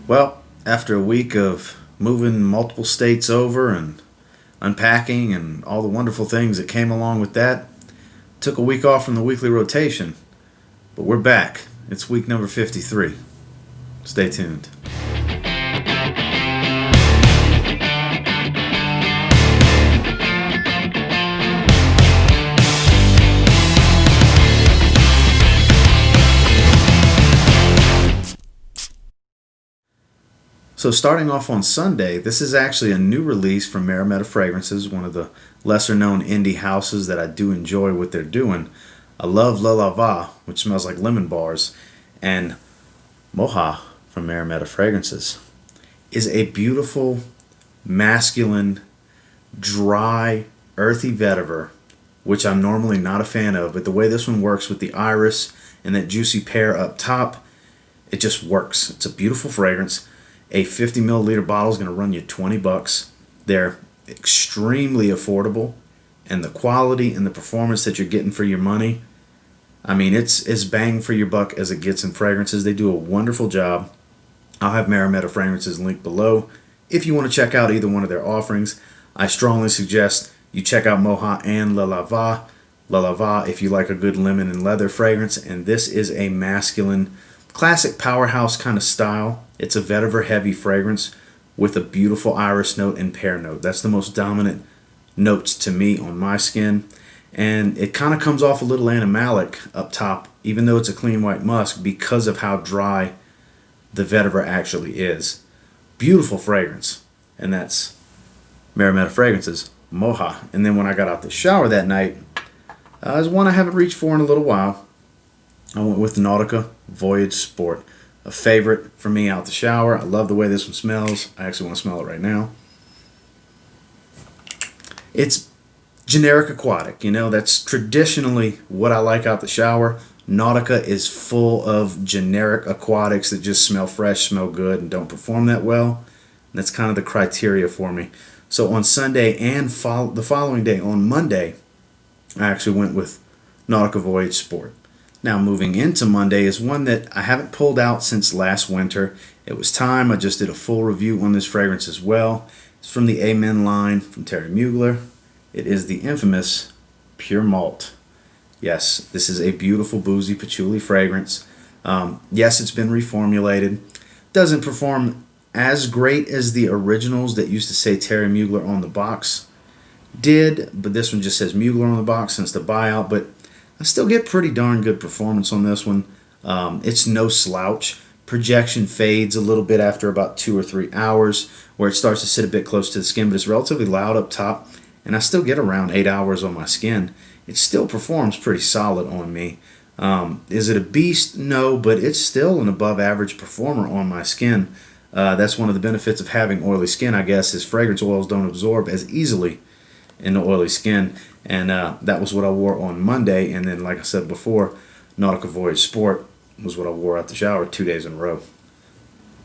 Well, after a week of moving multiple states over and unpacking and all the wonderful things that came along with that, took a week off from the weekly rotation. But we're back. It's week number 53. Stay tuned. So starting off on Sunday, this is actually a new release from Marimetta Fragrances, one of the lesser known indie houses that I do enjoy what they're doing. I love La Lava, which smells like lemon bars, and Moha from Marimetta Fragrances is a beautiful, masculine, dry, earthy vetiver, which I'm normally not a fan of, but the way this one works with the iris and that juicy pear up top, it just works. It's a beautiful fragrance. A 50 milliliter bottle is going to run you $20. They're extremely affordable, and the quality and the performance that you're getting for your money, I mean, it's as bang for your buck as it gets in fragrances. They do a wonderful job. I'll have Marimetta Fragrances linked below. If you want to check out either one of their offerings, I strongly suggest you check out Moha and La Lava. La Lava if you like a good lemon and leather fragrance, and this is a masculine, classic powerhouse kind of style. It's a vetiver heavy fragrance with a beautiful iris note and pear note. That's the most dominant notes to me on my skin. And it kind of comes off a little animalic up top, even though it's a clean white musk, because of how dry the vetiver actually is. Beautiful fragrance. And that's Marimetta Fragrances, Moha. And then when I got out the shower that night, is one I haven't reached for in a little while. I went with Nautica Voyage Sport. A favorite for me out the shower. I love the way this one smells. I actually want to smell it right now. It's generic aquatic, you know, that's traditionally what I like out the shower. Nautica is full of generic aquatics that just smell fresh, smell good, and don't perform that well. And that's kind of the criteria for me. So on Sunday and the following day, on Monday, I actually went with Nautica Voyage Sport. Now moving into Monday is one that I haven't pulled out since last winter. It was time. I just did a full review on this fragrance as well. It's from the Amen line from Terry Mugler. It is the infamous Pure Malt. Yes, this is a beautiful boozy patchouli fragrance. Yes, it's been reformulated. Doesn't perform as great as the originals that used to say Terry Mugler on the box did, but this one just says Mugler on the box since the buyout. But I still get pretty darn good performance on this one. It's no slouch. Projection fades a little bit after about 2 or 3 hours, where it starts to sit a bit close to the skin, but it's relatively loud up top, and I still get around 8 hours on my skin. It still performs pretty solid on me. Is it a beast? No, but it's still an above average performer on my skin. That's one of the benefits of having oily skin, I guess, is fragrance oils don't absorb as easily in the oily skin. And that was what I wore on Monday. And then, like I said before, Nautica Voyage Sport was what I wore out the shower 2 days in a row.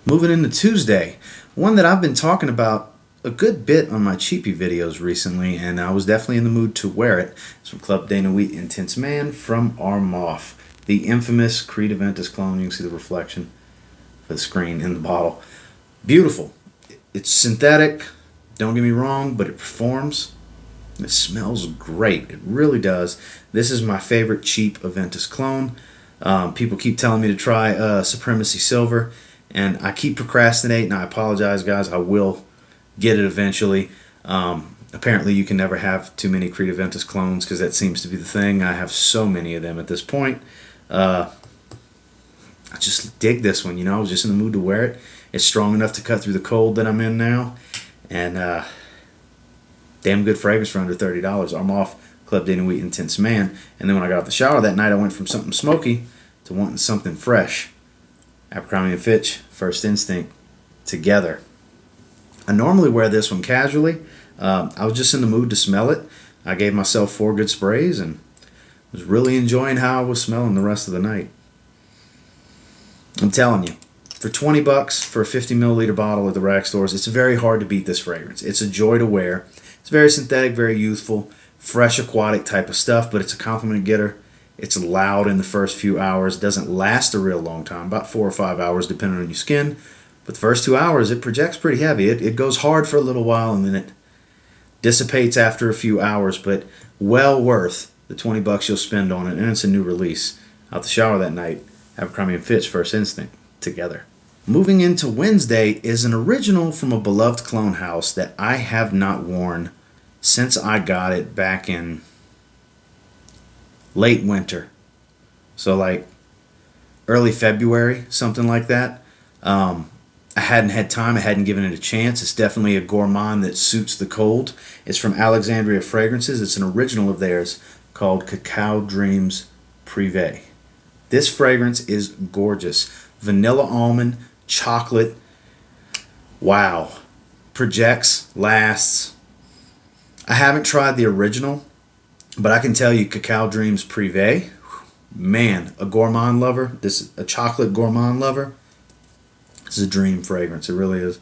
Moving into Tuesday, one that I've been talking about a good bit on my cheapy videos recently, and I was definitely in the mood to wear it. It's from Club de NOIR Intense Man from Argos, the infamous Creed Aventus clone. You can see the reflection for the screen in the bottle. Beautiful. It's synthetic, don't get me wrong, but it performs. It smells great. It really does. This is my favorite cheap Aventus clone. People keep telling me to try Supremacy Silver, and I keep procrastinating. I apologize, guys. I will get it eventually. Apparently, you can never have too many Creed Aventus clones because that seems to be the thing. I have so many of them at this point. I just dig this one. You know, I was just in the mood to wear it. It's strong enough to cut through the cold that I'm in now, and damn good fragrance for under $30. I'm off Club de NOIR Intense Man. And then when I got out the shower that night, I went from something smoky to wanting something fresh. Abercrombie & Fitch, First Instinct, together. I normally wear this one casually. I was just in the mood to smell it. I gave myself 4 good sprays and was really enjoying how I was smelling the rest of the night. I'm telling you, for 20 bucks for a 50 milliliter bottle at the rack stores, it's very hard to beat this fragrance. It's a joy to wear. It's very synthetic, very youthful, fresh aquatic type of stuff, but it's a compliment getter. It's loud in the first few hours. Doesn't last a real long time, about 4 or 5 hours depending on your skin, But the first 2 hours, it projects pretty heavy. It goes hard for a little while, and then it dissipates after a few hours, but well worth the 20 bucks you'll spend on it. And it's a new release. Out the shower that night, Abercrombie & Fitch First Instinct together. Moving into Wednesday is an original from a beloved clone house that I have not worn since I got it back in late winter. So like early February, something like that. I hadn't had time. I hadn't given it a chance. It's definitely a gourmand that suits the cold. It's from Alexandria Fragrances. It's an original of theirs called Cacao Dreams Privé. This fragrance is gorgeous. Vanilla almond, chocolate. Wow. Projects, lasts. I haven't tried the original, but I can tell you Cacao Dreams Privé, man, a gourmand lover. This is a chocolate gourmand lover. This is a dream fragrance. It really is.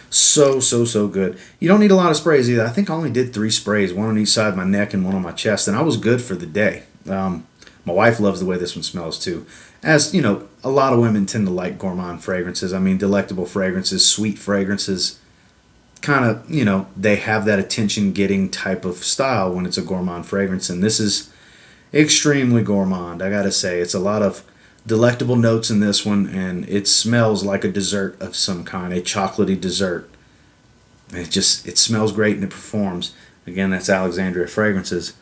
So good. You don't need a lot of sprays either. I think I only did 3 sprays, one on each side of my neck and one on my chest, and I was good for the day. My wife loves the way this one smells too. As you know, a lot of women tend to like gourmand fragrances. I mean, delectable fragrances, sweet fragrances. Kind of, you know, they have that attention-getting type of style when it's a gourmand fragrance, and this is extremely gourmand. I gotta say, it's a lot of delectable notes in this one, and it smells like a dessert of some kind, a chocolatey dessert. It smells great and it performs. Again, that's Alexandria Fragrances,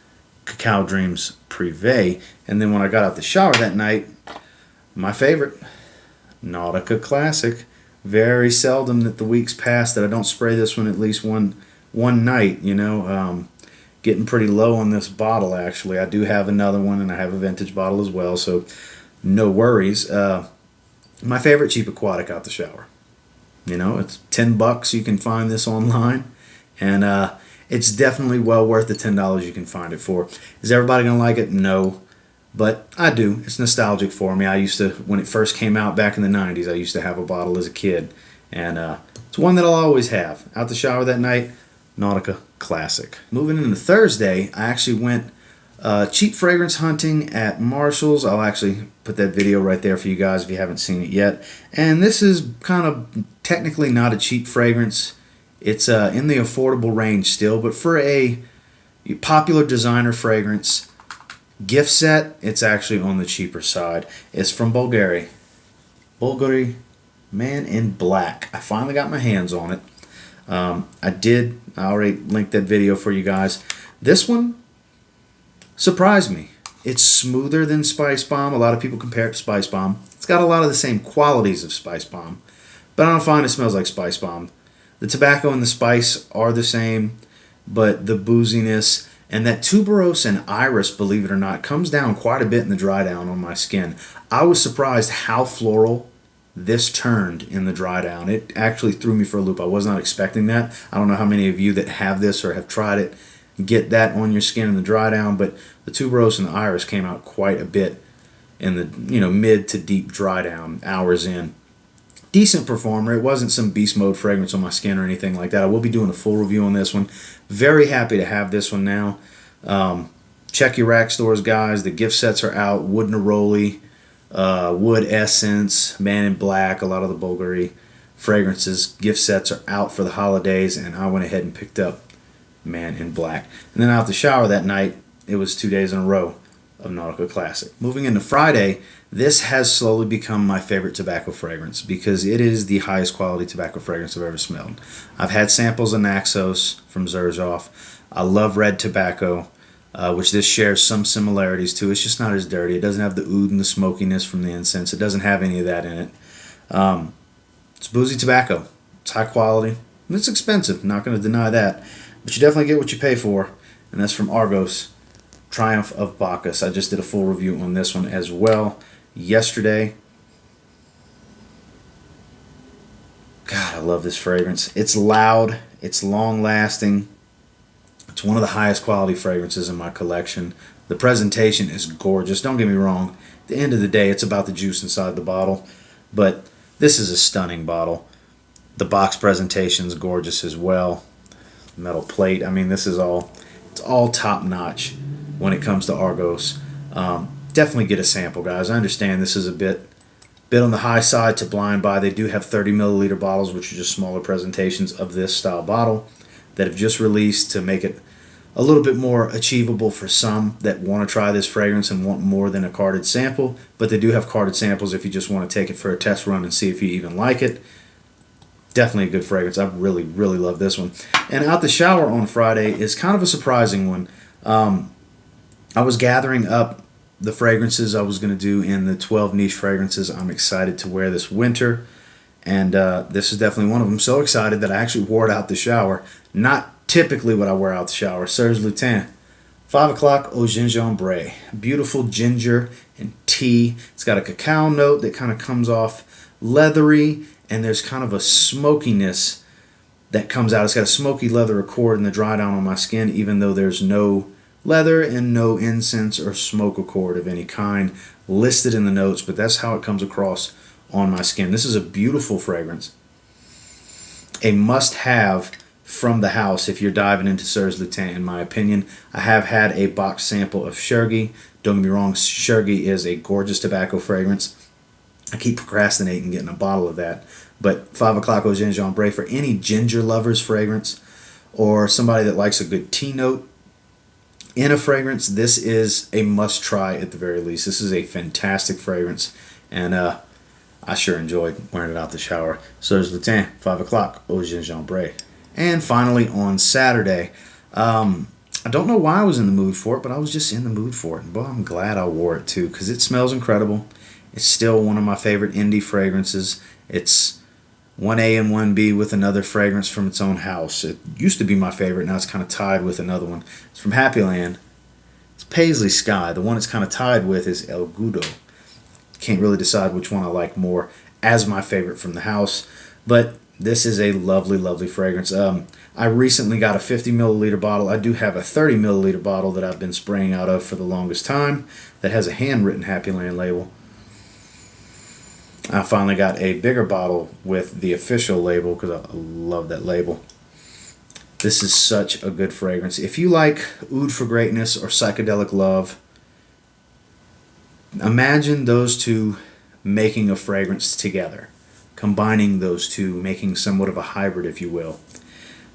Cacao Dreams Privé. And then when I got out the shower that night, my favorite, Nautica Classic. Very seldom that the weeks pass that I don't spray this one at least one night, you know. Getting pretty low on this bottle, actually. I do have another one, and I have a vintage bottle as well, so no worries. My favorite cheap aquatic out the shower. You know, it's 10 bucks. You can find this online, and it's definitely well worth the $10 you can find it for. Is everybody going to like it? No, but I do. It's nostalgic for me. I used to, when it first came out back in the 90s, I used to have a bottle as a kid, and it's one that I'll always have. Out the shower that night, Nautica Classic. Moving into Thursday, I actually went cheap fragrance hunting at Marshall's. I'll actually put that video right there for you guys if you haven't seen it yet. And this is kind of technically not a cheap fragrance. It's in the affordable range still, but for a popular designer fragrance gift set, it's actually on the cheaper side. It's from Bulgari. Bulgari Man in Black. I finally got my hands on it. I already linked that video for you guys. This one surprised me. It's smoother than Spice Bomb. A lot of people compare it to Spice Bomb. It's got a lot of the same qualities of Spice Bomb, but I don't find it smells like Spice Bomb. The tobacco and the spice are the same, but the booziness and that tuberose and iris, believe it or not, comes down quite a bit in the dry down on my skin. I was surprised how floral this turned in the dry down. It actually threw me for a loop. I was not expecting that. I don't know how many of you that have this or have tried it get that on your skin in the dry down, but the tuberose and the iris came out quite a bit in the mid to deep dry down, hours in. Decent performer. It wasn't some beast mode fragrance on my skin or anything like that. I will be doing a full review on this one. Very happy to have this one now. Check your rack stores, guys. The gift sets are out. Wood Neroli, Wood Essence, Man in Black, a lot of the Bulgari fragrances. Gift sets are out for the holidays, and I went ahead and picked up Man in Black. And then out the shower that night, it was 2 days in a row of Nautica Classic. Moving into Friday, this has slowly become my favorite tobacco fragrance because it is the highest quality tobacco fragrance I've ever smelled. I've had samples of Naxos from Zaharoff. I love red tobacco, which this shares some similarities to. It's just not as dirty. It doesn't have the oud and the smokiness from the incense. It doesn't have any of that in it. It's boozy tobacco. It's high quality. And it's expensive. Not going to deny that. But you definitely get what you pay for. And that's from Argos, Triumph of Bacchus. I just did a full review on this one as well yesterday. God, I love this fragrance. It's loud. It's long-lasting. It's one of the highest quality fragrances in my collection. The presentation is gorgeous. Don't get me wrong. At the end of the day, it's about the juice inside the bottle. But this is a stunning bottle. The box presentation is gorgeous as well. Metal plate. I mean, this is it's all top-notch when it comes to Argos. Definitely get a sample, guys. I understand this is a bit Bit on the high side to blind buy. They do have 30 milliliter bottles, which are just smaller presentations of this style bottle that have just released to make it a little bit more achievable for some that want to try this fragrance and want more than a carded sample. But they do have carded samples if you just want to take it for a test run and see if you even like it. Definitely a good fragrance. I really, really love this one. And Out the Shower on Friday is kind of a surprising one. I was gathering up the fragrances I was going to do in the 12 niche fragrances I'm excited to wear this winter. And this is definitely one of them. So excited that I actually wore it out the shower. Not typically what I wear out the shower. Serge Lutin. 5 o'clock Au Gingembre. Beautiful ginger and tea. It's got a cacao note that kind of comes off leathery. And there's kind of a smokiness that comes out. It's got a smoky leather accord in the dry down on my skin, even though there's no leather and no incense or smoke accord of any kind listed in the notes, but that's how it comes across on my skin. This is a beautiful fragrance. A must-have from the house if you're diving into Serge Lutin, in my opinion. I have had a box sample of Chergy. Don't get me wrong, Chergy is a gorgeous tobacco fragrance. I keep procrastinating getting a bottle of that. But 5 o'clock Au Gingembre for any ginger lovers fragrance or somebody that likes a good tea note in a fragrance, this is a must try at the very least. This is a fantastic fragrance, and I sure enjoyed wearing it out the shower. Serge Lutin, 5 o'clock Au Gingembre. And finally on Saturday, I don't know why I was in the mood for it, but I was just in the mood for it. And boy, I'm glad I wore it too, because it smells incredible. It's still one of my favorite indie fragrances. It's 1A and 1B with another fragrance from its own house. It used to be my favorite, now it's kind of tied with another one. It's from Happy Land. It's Paisley Sky. The one it's kind of tied with is El Gudo. Can't really decide which one I like more as my favorite from the house, but this is a lovely, lovely fragrance. I recently got a 50 milliliter bottle. I do have a 30 milliliter bottle that I've been spraying out of for the longest time that has a handwritten Happy Land label. I finally got a bigger bottle with the official label because I love that label. This is such a good fragrance. If you like Oud for Greatness or Psychedelic Love, imagine those two making a fragrance together. Combining those two, making somewhat of a hybrid, if you will.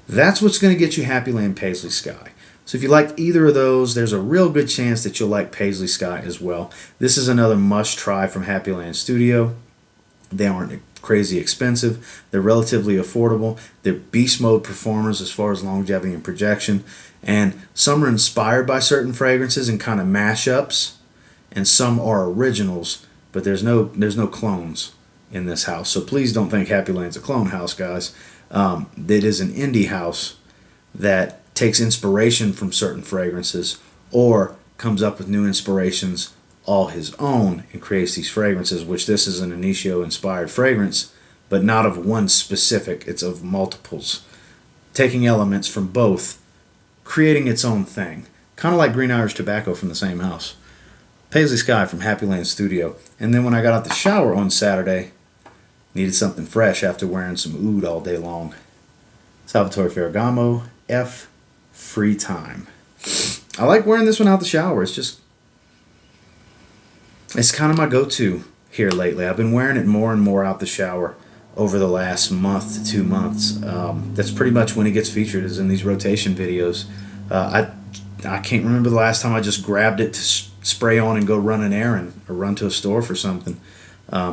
That's what's going to get you Happy Land Paisley Sky. So if you like either of those, there's a real good chance that you'll like Paisley Sky as well. This is another must-try from Happy Land Studio. They aren't crazy expensive. They're relatively affordable. They're beast mode performers as far as longevity and projection. And some are inspired by certain fragrances and kind of mashups. And some are originals, but there's no clones in this house. So please don't think Happy Land's a clone house, guys. It is an indie house that takes inspiration from certain fragrances or comes up with new inspirations all his own and creates these fragrances, which this is an Initio inspired fragrance, but not of one specific, it's of multiples. Taking elements from both, creating its own thing. Kind of like Green Irish Tobacco from the same house. Paisley Sky from Happy Land Studio. And then when I got out the shower on Saturday, needed something fresh after wearing some oud all day long. Salvatore Ferragamo, F Free Time. I like wearing this one out the shower. It's kind of my go-to here lately. I've been wearing it more and more out the shower over the last month to 2 months. That's pretty much when it gets featured, is in these rotation videos. I can't remember the last time I just grabbed it to spray on and go run an errand or run to a store for something.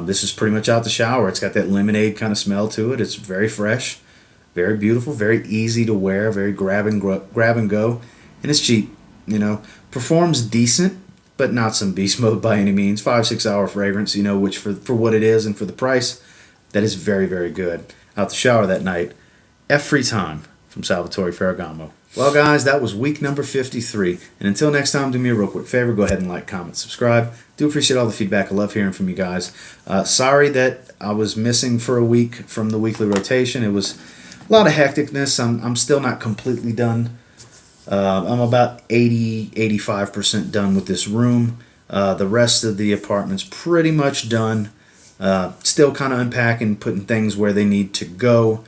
This is pretty much out the shower. It's got that lemonade kind of smell to it. It's very fresh, very beautiful, very easy to wear, very grab and go, and it's cheap. You know, performs decent, but not some beast mode by any means. 5-6 hour fragrance, you know, which for what it is and for the price, that is very, very good. Out the shower that night, F Free Time from Salvatore Ferragamo. Well, guys, that was week number 53. And until next time, do me a real quick favor. Go ahead and like, comment, subscribe. Do appreciate all the feedback. I love hearing from you guys. Sorry that I was missing for a week from the weekly rotation. It was a lot of hecticness. I'm still not completely done. I'm about 85% done with this room. The rest of the apartment's pretty much done. Still kind of unpacking, putting things where they need to go.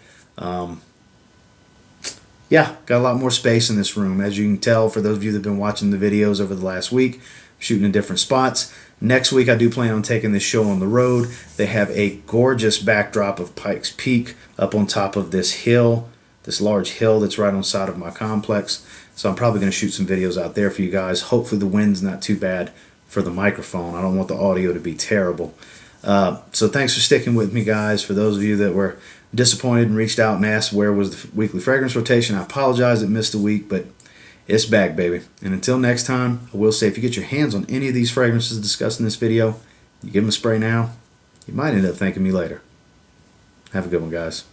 Yeah, got a lot more space in this room. As you can tell, for those of you that have been watching the videos over the last week, I'm shooting in different spots. Next week, I do plan on taking this show on the road. They have a gorgeous backdrop of Pikes Peak up on top of this hill, this large hill that's right on the side of my complex. So I'm probably going to shoot some videos out there for you guys. Hopefully the wind's not too bad for the microphone. I don't want the audio to be terrible. So thanks for sticking with me, guys. For those of you that were disappointed and reached out and asked where was the weekly fragrance rotation, I apologize it missed a week, but it's back, baby. And until next time, I will say if you get your hands on any of these fragrances discussed in this video, you give them a spray now, you might end up thanking me later. Have a good one, guys.